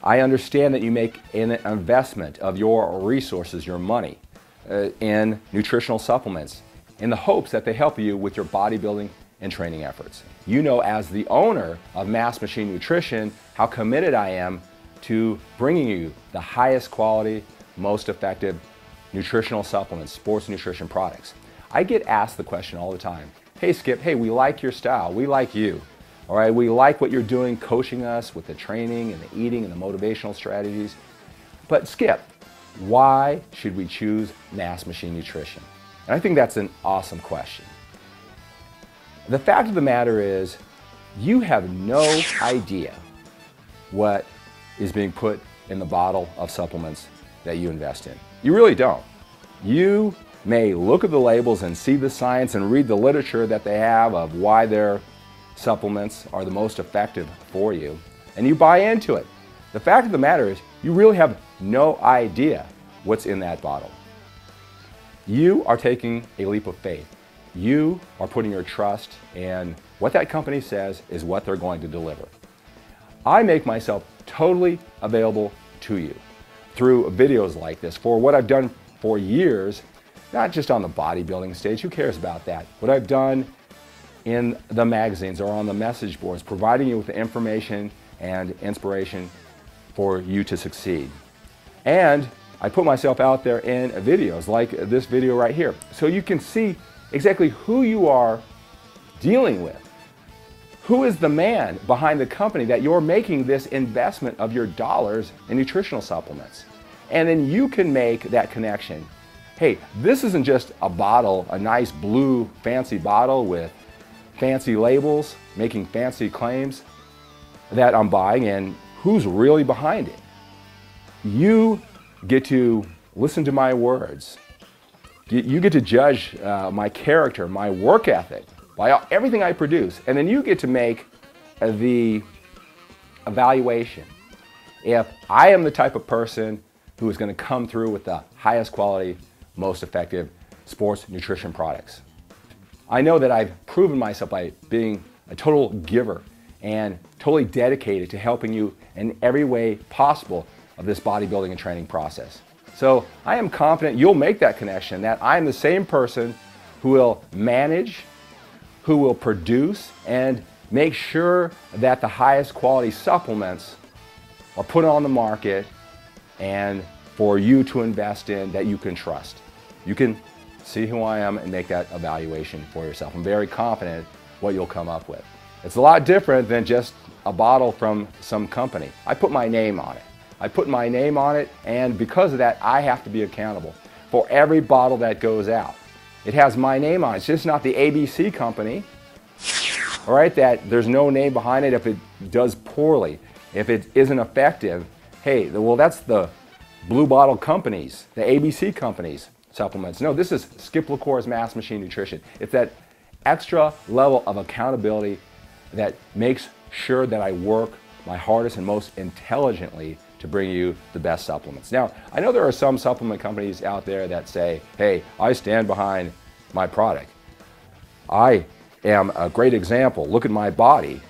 I understand that you make an investment of your resources, your money, in nutritional supplements in the hopes that they help you with your bodybuilding and training efforts. You know, as the owner of Mass Machine Nutrition, how committed I am to bringing you the highest quality, most effective nutritional supplements, sports nutrition products. I get asked the question all the time, hey Skip, hey, we like your style, we like you. All right, we like what you're doing, coaching us with the training and the eating and the motivational strategies. But Skip, why should we choose Mass Machine Nutrition? And I think that's an awesome question. The fact of the matter is, you have no idea what is being put in the bottle of supplements that you invest in. You really don't. You may look at the labels and see the science and read the literature that they have of why their supplements are the most effective for you, and you buy into it. The fact of the matter is, you really have no idea what's in that bottle. You are taking a leap of faith. You are putting your trust in what that company says is what they're going to deliver. I make myself totally available to you through videos like this for what I've done for years, not just on the bodybuilding stage, who cares about that? What I've done in the magazines or on the message boards, providing you with the information and inspiration for you to succeed. And I put myself out there in videos like this video right here, so you can see exactly who you are dealing with. Who is the man behind the company that you're making this investment of your dollars in nutritional supplements? And then you can make that connection. Hey, this isn't just a bottle, a nice blue fancy bottle with fancy labels, making fancy claims that I'm buying, and who's really behind it. You get to listen to my words. You get to judge my character, my work ethic, by everything I produce, and then you get to make the evaluation. If I am the type of person who is going to come through with the highest quality, most effective sports nutrition products. I know that I've proven myself by being a total giver and totally dedicated to helping you in every way possible of this bodybuilding and training process. So I am confident you'll make that connection, that I'm the same person who will manage, who will produce, and make sure that the highest quality supplements are put on the market and for you to invest in that you can trust. You can see who I am and make that evaluation for yourself. I'm very confident what you'll come up with. It's a lot different than just a bottle from some company. I put my name on it. I put my name on it, and because of that, I have to be accountable for every bottle that goes out. It has my name on it. It's just not the ABC company, all right, that there's no name behind it if it does poorly, if it isn't effective. Hey, well, that's the blue bottle companies, the ABC companies supplements. No, this is Skip LaCour's Mass Machine Nutrition. It's that extra level of accountability that makes sure that I work my hardest and most intelligently to bring you the best supplements. Now, I know there are some supplement companies out there that say, hey, I stand behind my product. I am a great example. Look at my body.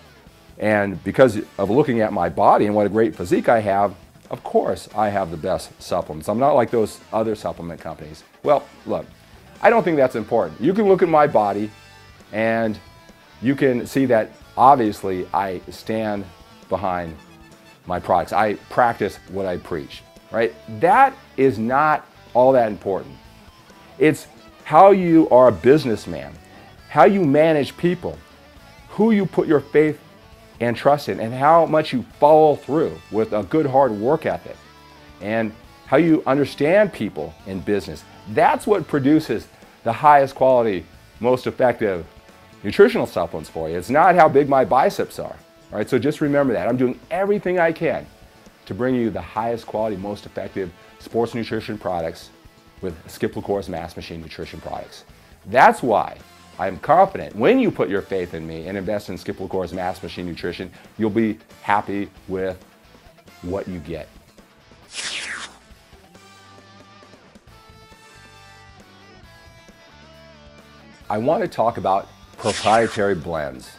And because of looking at my body and what a great physique I have, of course I have the best supplements. I'm not like those other supplement companies. Well, look, I don't think that's important. You can look at my body and you can see that obviously I stand behind my products. I practice what I preach, right? That is not all that important. It's how you are a businessman, how you manage people, who you put your faith and trust in, and how much you follow through with a good hard work ethic, and how you understand people in business. That's what produces the highest quality, most effective nutritional supplements for you. It's not how big my biceps are. All right, so just remember that. I'm doing everything I can to bring you the highest quality, most effective sports nutrition products with Skip LaCour's Mass Machine Nutrition products. That's why I'm confident when you put your faith in me and invest in Skip LaCour's Mass Machine Nutrition, you'll be happy with what you get. I want to talk about proprietary blends.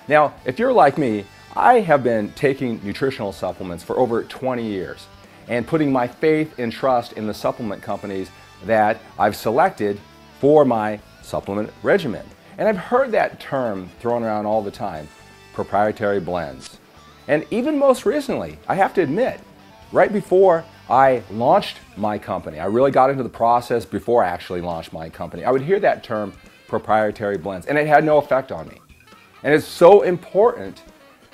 Now, if you're like me, I have been taking nutritional supplements for over 20 years and putting my faith and trust in the supplement companies that I've selected for my supplement regimen. And I've heard that term thrown around all the time, proprietary blends. And even most recently, I have to admit, right before I launched my company, I really got into the process before I actually launched my company, I would hear that term, proprietary blends, and it had no effect on me. And it's so important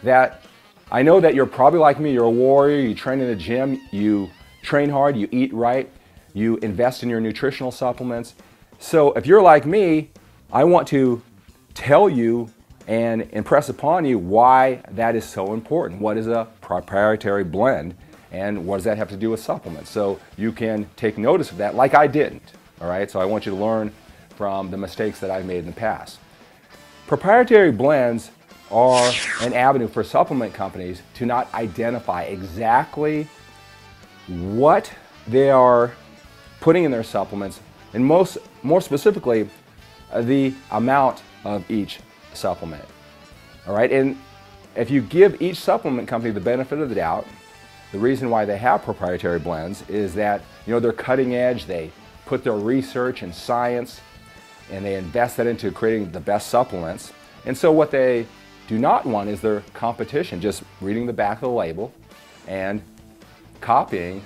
that I know that you're probably like me, you're a warrior, you train in the gym, you train hard, you eat right, you invest in your nutritional supplements. So if you're like me, I want to tell you and impress upon you why that is so important. What is a proprietary blend and what does that have to do with supplements? So you can take notice of that like I didn't, all right? So I want you to learn from the mistakes that I've made in the past. Proprietary blends are an avenue for supplement companies to not identify exactly what they are putting in their supplements, and more specifically, the amount of each supplement. All right, and if you give each supplement company the benefit of the doubt, the reason why they have proprietary blends is that they're cutting edge, they put their research and science, and they invest that into creating the best supplements. And so what they do not want is their competition just reading the back of the label and copying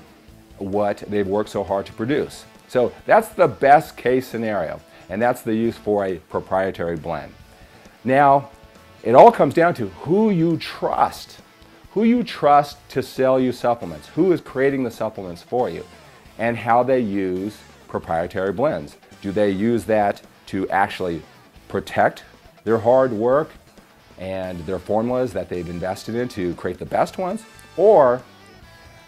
what they've worked so hard to produce. So that's the best case scenario, and that's the use for a proprietary blend. Now, it all comes down to who you trust to sell you supplements, who is creating the supplements for you, and how they use proprietary blends. Do they use that to actually protect their hard work and their formulas that they've invested in to create the best ones? Or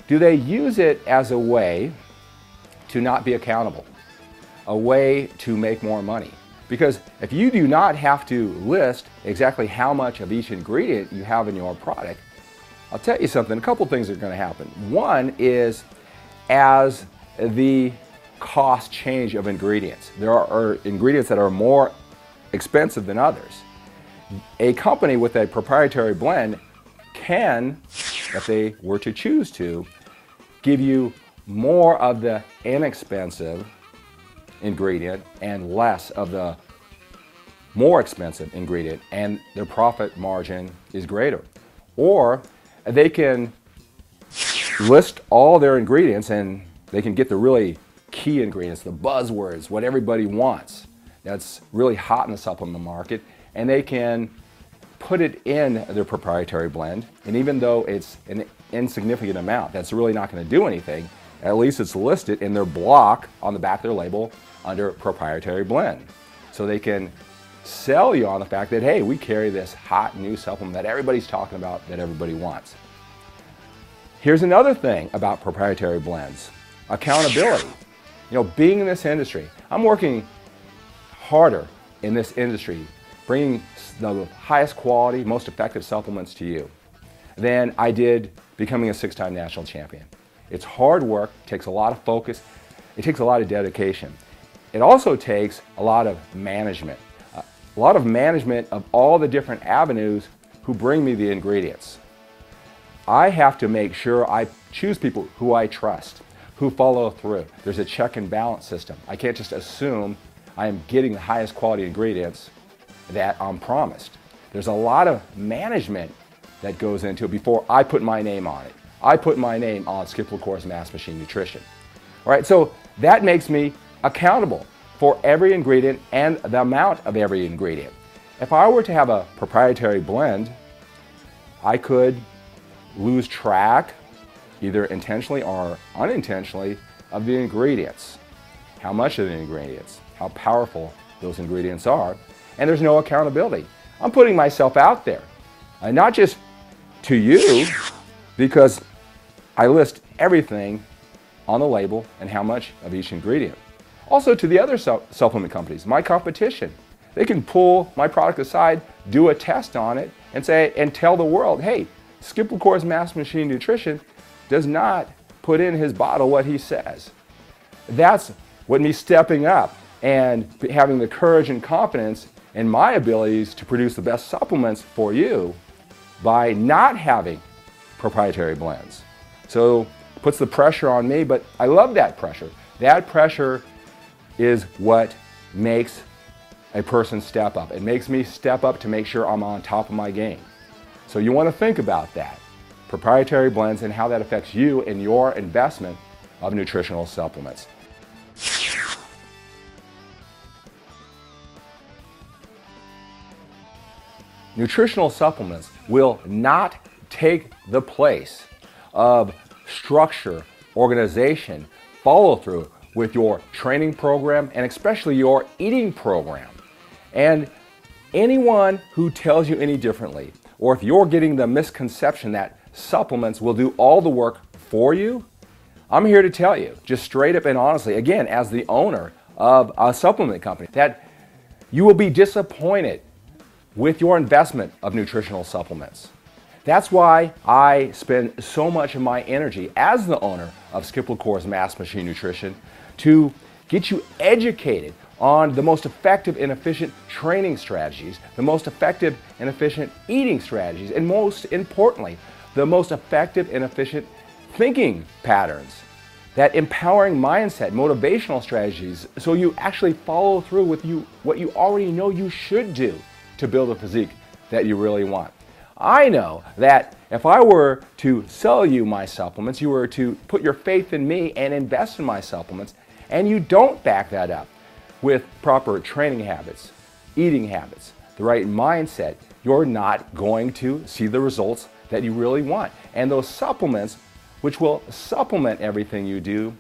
do they use it as a way to not be accountable, a way to make more money? Because if you do not have to list exactly how much of each ingredient you have in your product, I'll tell you something, a couple things are going to happen. One is as the cost change of ingredients, there are ingredients that are more expensive than others. A company with a proprietary blend can, if they were to choose to, give you more of the inexpensive ingredient and less of the more expensive ingredient, and their profit margin is greater. Or they can list all their ingredients and they can get the really key ingredients, the buzzwords, what everybody wants that's really hot in the supplement market, and they can put it in their proprietary blend. And even though it's an insignificant amount that's really not going to do anything, at least it's listed in their block on the back of their label under proprietary blend. So they can sell you on the fact that, hey, we carry this hot new supplement that everybody's talking about, that everybody wants. Here's another thing about proprietary blends: accountability. Being in this industry, I'm working harder in this industry, bringing the highest quality, most effective supplements to you than I did becoming a 6-time national champion. It's hard work, it takes a lot of focus, it takes a lot of dedication. It also takes a lot of management of all the different avenues who bring me the ingredients. I have to make sure I choose people who I trust, who follow through. There's a check and balance system. I can't just assume I am getting the highest quality ingredients that I'm promised. There's a lot of management that goes into it before I put my name on it. I put my name on Skip LaCour's Mass Machine Nutrition. All right, so that makes me accountable for every ingredient and the amount of every ingredient. If I were to have a proprietary blend, I could lose track, either intentionally or unintentionally, of the ingredients. How much of the ingredients, how powerful those ingredients are, and there's no accountability. I'm putting myself out there, not just to you, because I list everything on the label and how much of each ingredient. Also to the other supplement companies, my competition. They can pull my product aside, do a test on it, and tell the world, hey, Skip LaCour's Mass Machine Nutrition does not put in his bottle what he says. That's what me stepping up and having the courage and confidence in my abilities to produce the best supplements for you by not having proprietary blends. So it puts the pressure on me, but I love that pressure. That pressure is what makes a person step up. It makes me step up to make sure I'm on top of my game. So you want to think about that. Proprietary blends and how that affects you and your investment of nutritional supplements. Nutritional supplements will not take the place of structure, organization, follow-through with your training program and especially your eating program. And anyone who tells you any differently, or if you're getting the misconception that supplements will do all the work for you, I'm here to tell you, just straight up and honestly, again, as the owner of a supplement company, that you will be disappointed with your investment of nutritional supplements. That's why I spend so much of my energy as the owner of Skip LaCour's Mass Machine Nutrition to get you educated on the most effective and efficient training strategies, the most effective and efficient eating strategies, and most importantly, the most effective and efficient thinking patterns, that empowering mindset, motivational strategies, so you actually follow through with what you already know you should do to build a physique that you really want. I know that if I were to sell you my supplements, you were to put your faith in me and invest in my supplements, and you don't back that up with proper training habits, eating habits, the right mindset, you're not going to see the results that you really want. And those supplements, which will supplement everything you do,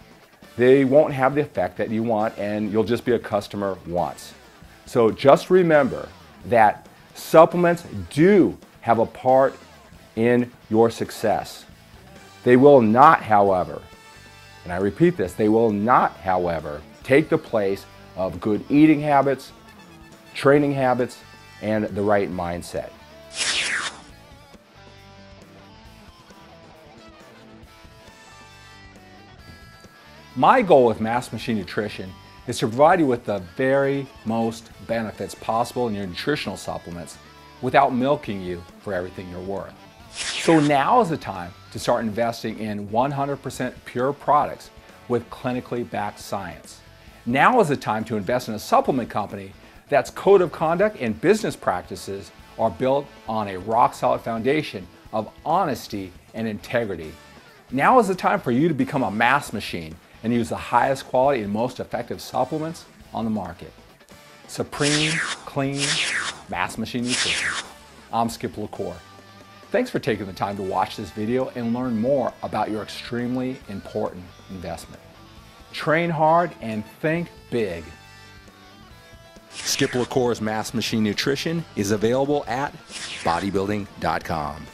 they won't have the effect that you want, and you'll just be a customer once. So just remember that supplements do have a part in your success. They will not, however, and I repeat this, they will not, however, take the place of good eating habits, training habits, and the right mindset. My goal with Mass Machine Nutrition is to provide you with the very most benefits possible in your nutritional supplements without milking you for everything you're worth. So now is the time to start investing in 100% pure products with clinically backed science. Now is the time to invest in a supplement company that's code of conduct and business practices are built on a rock-solid foundation of honesty and integrity. Now is the time for you to become a mass machine and use the highest quality and most effective supplements on the market. Supreme, clean, Mass Machine Nutrition. I'm Skip LaCour. Thanks for taking the time to watch this video and learn more about your extremely important investment. Train hard and think big. Skip LaCour's Mass Machine Nutrition is available at bodybuilding.com.